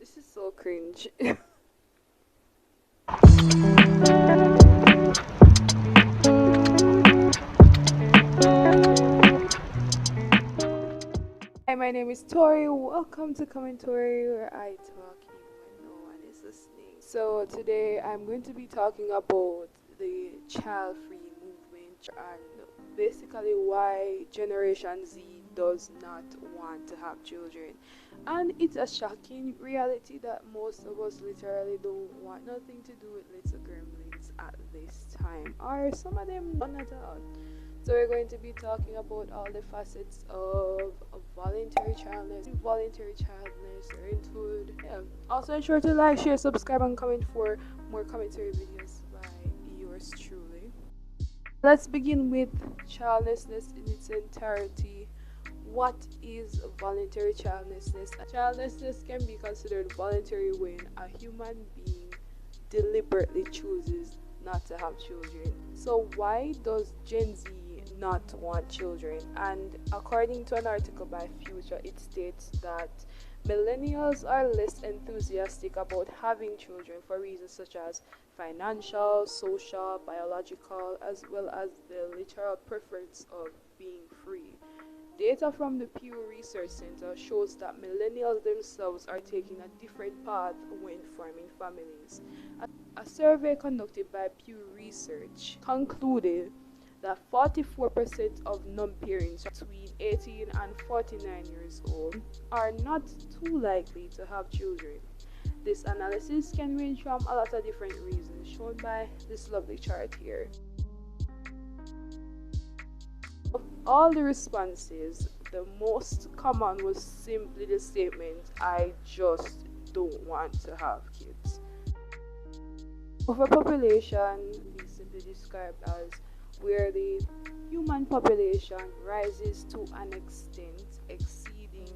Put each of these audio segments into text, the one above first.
This is so cringe. Hi, my name is Tori. Welcome to Commentary, where I talk even when no one is listening. So today I'm going to be talking about the child-free movement and basically why Generation Z does not want to have children. And it's a shocking reality that most of us literally don't want nothing to do with little gremlins at this time, or some of them none at all. So we're going to be talking about all the facets of voluntary childlessness, involuntary childlessness, parenthood. Yeah. Also ensure to like, share, subscribe, and comment for more commentary videos by yours truly. Let's begin with childlessness in its entirety. What is voluntary childlessness? Childlessness can be considered voluntary when a human being deliberately chooses not to have children. So why does Gen Z not want children? And according to an article by Future, it states that millennials are less enthusiastic about having children for reasons such as financial, social, biological, as well as the literal preference of being free. Data from the Pew Research Center shows that millennials themselves are taking a different path when forming families. A survey conducted by Pew Research concluded that 44% of non-parents between 18 and 49 years old are not too likely to have children. This analysis can range from a lot of different reasons, shown by this lovely chart here. Of all the responses, the most common was simply the statement, "I just don't want to have kids." Overpopulation is simply described as where the human population rises to an extent exceeding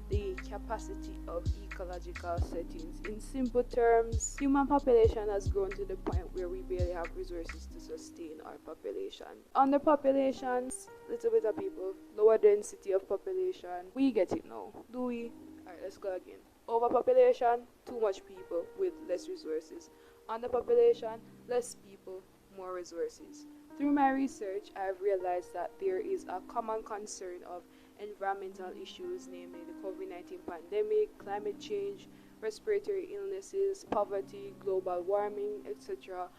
the capacity of ecological settings. In simple terms, human population has grown to the point where we barely have resources to sustain our population. Underpopulations, little bit of people, lower density of population. We get it now, do we? Alright, let's go again. Overpopulation, too much people with less resources. Underpopulation, less people, more resources. Through my research, I have realized that there is a common concern of environmental issues, namely the COVID-19 pandemic, climate change, respiratory illnesses, poverty, global warming, etc.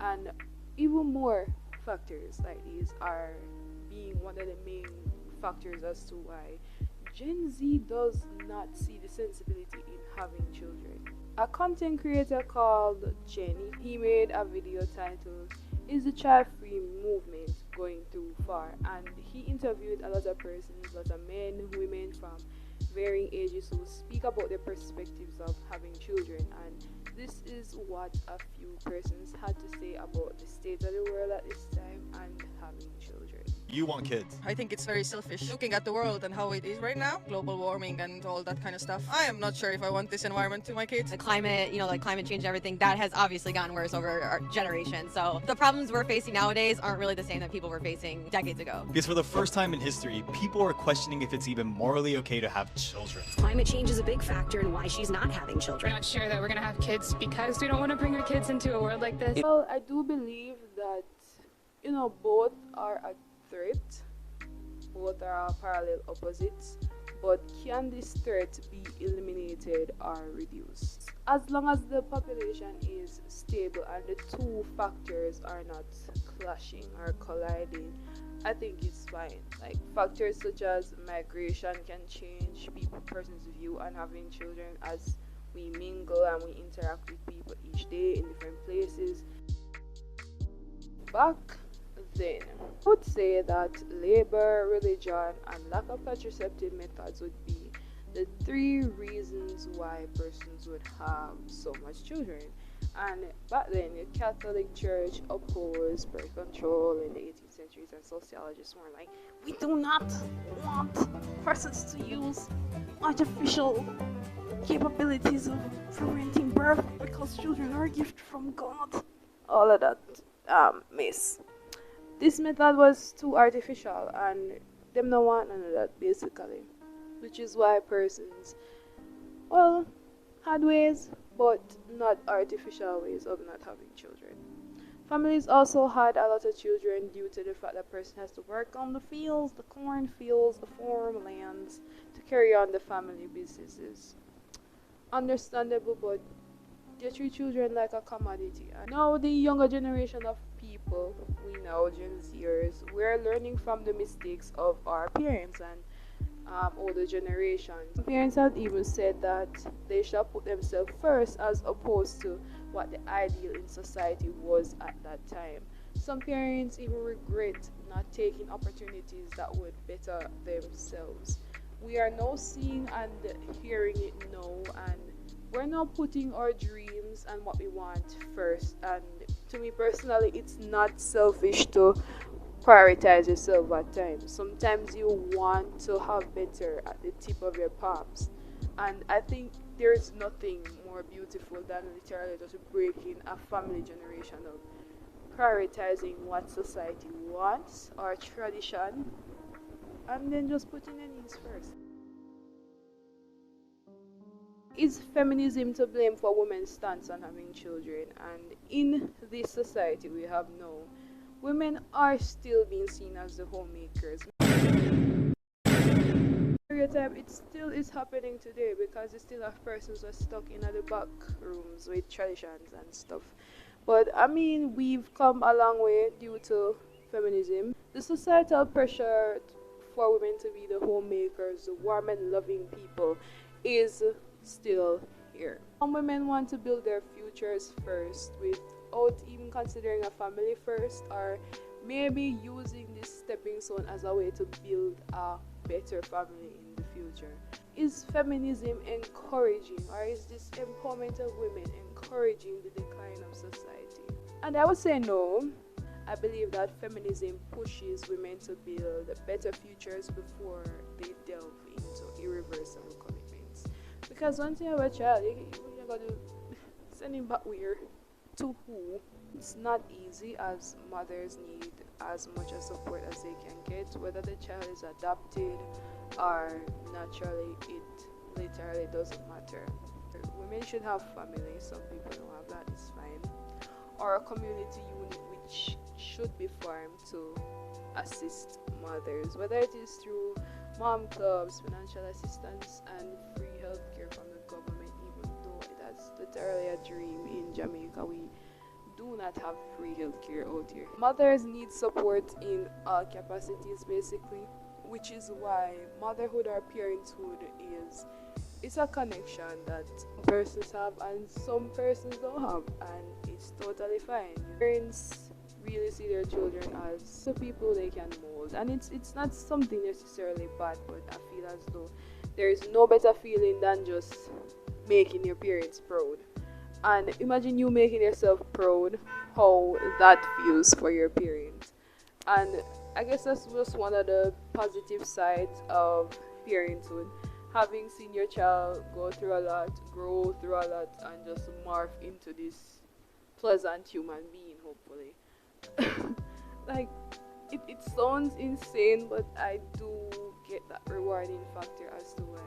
And even more factors like these are being one of the main factors as to why Gen Z does not see the sensibility in having children. A content creator called Jenny, he made a video titled "Is the Child-Free Movement Going Too Far?" And he interviewed a lot of persons, a lot of men, women from varying ages who speak about their perspectives of having children. And this is what a few persons had to say about the state of the world at this time and having children. You want kids. I think it's very selfish looking at the world and how it is right now, global warming and all that kind of stuff. I am not sure if I want this environment to my kids. The climate, like climate change and everything, that has obviously gotten worse over our generation. So the problems we're facing nowadays aren't really the same that people were facing decades ago. Because for the first time in history, people are questioning if it's even morally okay to have children. Climate change is a big factor in why she's not having children. We're not sure that we're going to have kids because we don't want to bring our kids into a world like this. Well, I do believe that, both are a threat. Both are parallel opposites, but can this threat be eliminated or reduced? As long as the population is stable and the two factors are not clashing or colliding, I think it's fine. Like factors such as migration can change person's view on having children as we mingle and we interact with people each day in different places. Back then, I would say that labor, religion, and lack of contraceptive methods would be the three reasons why persons would have so much children. And back then, the Catholic Church opposed birth control in the 18th century, and sociologists were like, "We do not want persons to use artificial capabilities of preventing birth because children are a gift from God." All of that mess. This method was too artificial and them don't want none of that basically. Which is why persons, had ways, but not artificial ways of not having children. Families also had a lot of children due to the fact that person has to work on the fields, the cornfields, the farmlands to carry on the family businesses. Understandable, but they treat children like a commodity. And now the younger generation of people, we know Gen Zers, we're learning from the mistakes of our parents and older generations. Parents have even said that they shall put themselves first as opposed to what the ideal in society was at that time. Some parents even regret not taking opportunities that would better themselves. We are now seeing and hearing it now, and we're now putting our dreams and what we want first. And to me personally, it's not selfish to prioritize yourself at times. Sometimes you want to have better at the tip of your palms. And I think there's nothing more beautiful than literally just breaking a family generation of prioritizing what society wants or tradition and then just putting your needs first. Is feminism to blame for women's stance on having children? And in this society we have now, women are still being seen as the homemakers. Stereotype, it still is happening today because you still have persons who are stuck in the back rooms with traditions and stuff. But I mean, we've come a long way due to feminism. The societal pressure for women to be the homemakers, the warm and loving people, is still here. Some women want to build their futures first without even considering a family first, or maybe using this stepping stone as a way to build a better family in the future. Is feminism encouraging, or is this empowerment of women encouraging the decline of society? And I would say no. I believe that feminism pushes women to build better futures before they delve into irreversible commitments. Because once you have a child, you got to send him back where? To who? It's not easy, as mothers need as much as support as they can get, whether the child is adopted or naturally, it literally doesn't matter. Women should have family. Some people don't have that, it's fine. Or a community unit which should be formed to assist mothers, whether it is through mom clubs, financial assistance, and free healthcare from the government. Even though that's literally a dream in Jamaica, we do not have free healthcare out here. Mothers need support in all capacities, basically, which is why motherhood or parenthood is it's a connection that persons have and some persons don't have, and it's totally fine. Parents really see their children as the people they can mold, and it's not something necessarily bad, but I feel as though there is no better feeling than just making your parents proud. And imagine you making yourself proud, how that feels for your parents. And I guess that's just one of the positive sides of parenthood. Having seen your child go through a lot, grow through a lot, and just morph into this pleasant human being, hopefully. Like, it sounds insane, but I do get that rewarding factor as to why.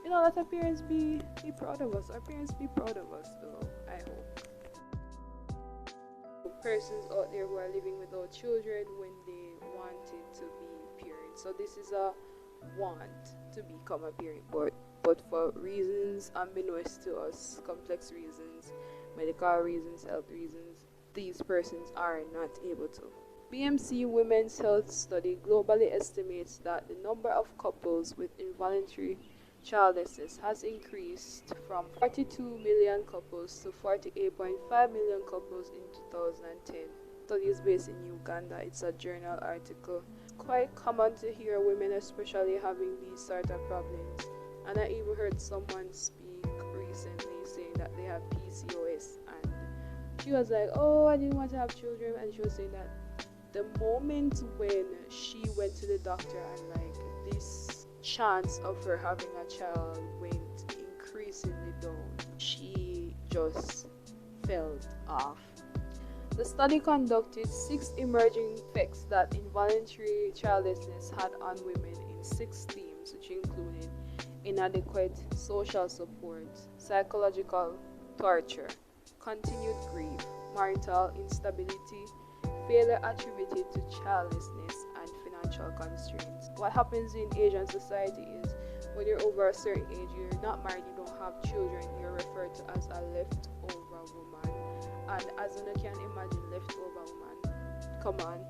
Let our parents be proud of us. Our parents be proud of us, though, I hope. Persons out there who are living without children when they wanted to be parents. So this is a want to become a parent, but for reasons unbeknownst to us, complex reasons, medical reasons, health reasons, these persons are not able to. BMC Women's Health Study globally estimates that the number of couples with involuntary childlessness has increased from 42 million couples to 48.5 million couples in 2010. Study is based in Uganda. It's a journal article. It's quite common to hear women especially having these sort of problems. And I even heard someone speak recently saying that they have PCOS, and she was like, oh, I didn't want to have children, and she was saying that the moment when she went to the doctor and like this chance of her having a child went increasingly down, she just fell off. The study conducted 6 emerging effects that involuntary childlessness had on women in 6 themes, which included inadequate social support, psychological torture, continued grief, marital instability, failure attributed to childlessness, and financial constraints. What happens in Asian society is when you're over a certain age, you're not married, you don't have children, you're referred to as a leftover woman. And as you can imagine, leftover woman, come on.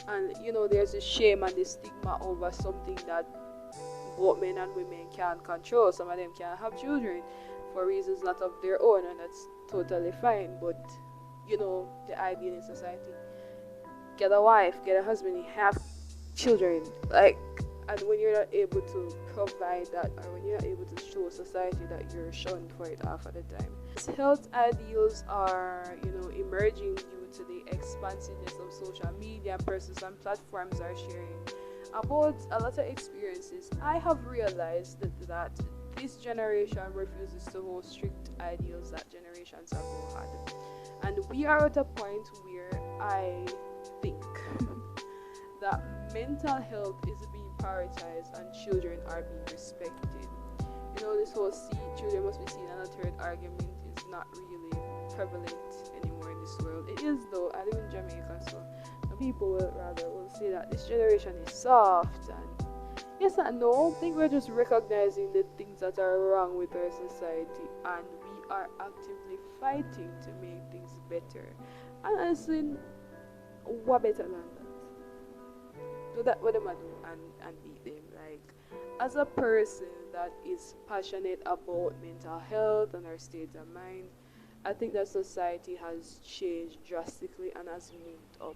And there's a shame and the stigma over something that both men and women can't control. Some of them can't have children for reasons not of their own, and that's totally fine. But the ideal in society: get a wife, get a husband, have children. And when you're not able to provide that, or when you're not able to show society that you're shunned for it half of the time. Health ideals are, emerging due to the expansiveness of social media. Persons and platforms are sharing about a lot of experiences. I have realized that this generation refuses to hold strict ideals that generations ago had. And we are at a point where I think that mental health is being prioritized and children are being respected. This whole children must be seen and a third argument is not really prevalent anymore in this world. It is though. I live in Jamaica, so people will say that this generation is soft, and yes and no. I think we're just recognizing the things that are wrong with our society, and we are actively fighting to make things better. And honestly, what better than that? Do that what them I do and beat them. As a person that is passionate about mental health and our state of mind, I think that society has changed drastically and has moved up,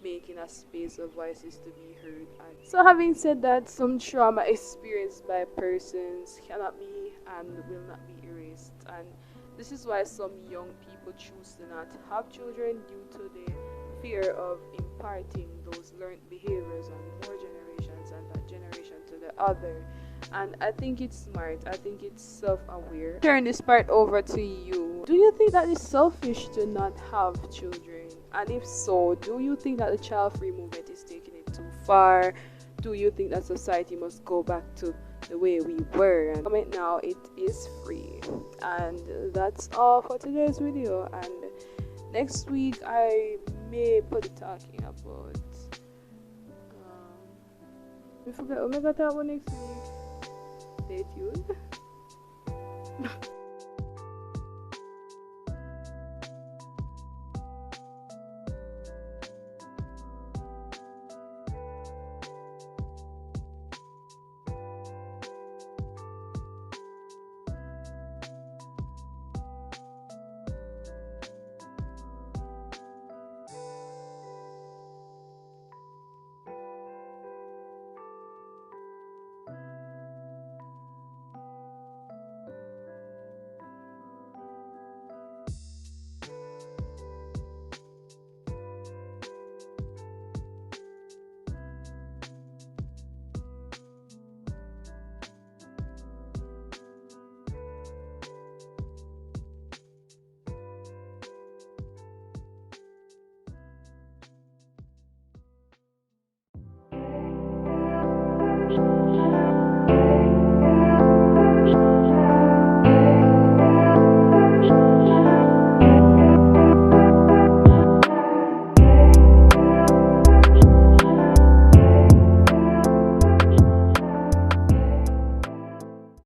making a space of voices to be heard. And so having said that, some trauma experienced by persons cannot be and will not be erased. And this is why some young people choose to not have children, due to the fear of imparting those learned behaviors on more generations and that generation to the other. And I think it's smart. I think it's self-aware. Turn this part over to you. Do you think that it's selfish to not have children? And if so, do you think that the child-free movement is taking it too far? Do you think that society must go back to the way we were? And comment now, it is free. And that's all for today's video. And next week I may put it talking about we forgot what we're gonna talk about next week. Stay tuned.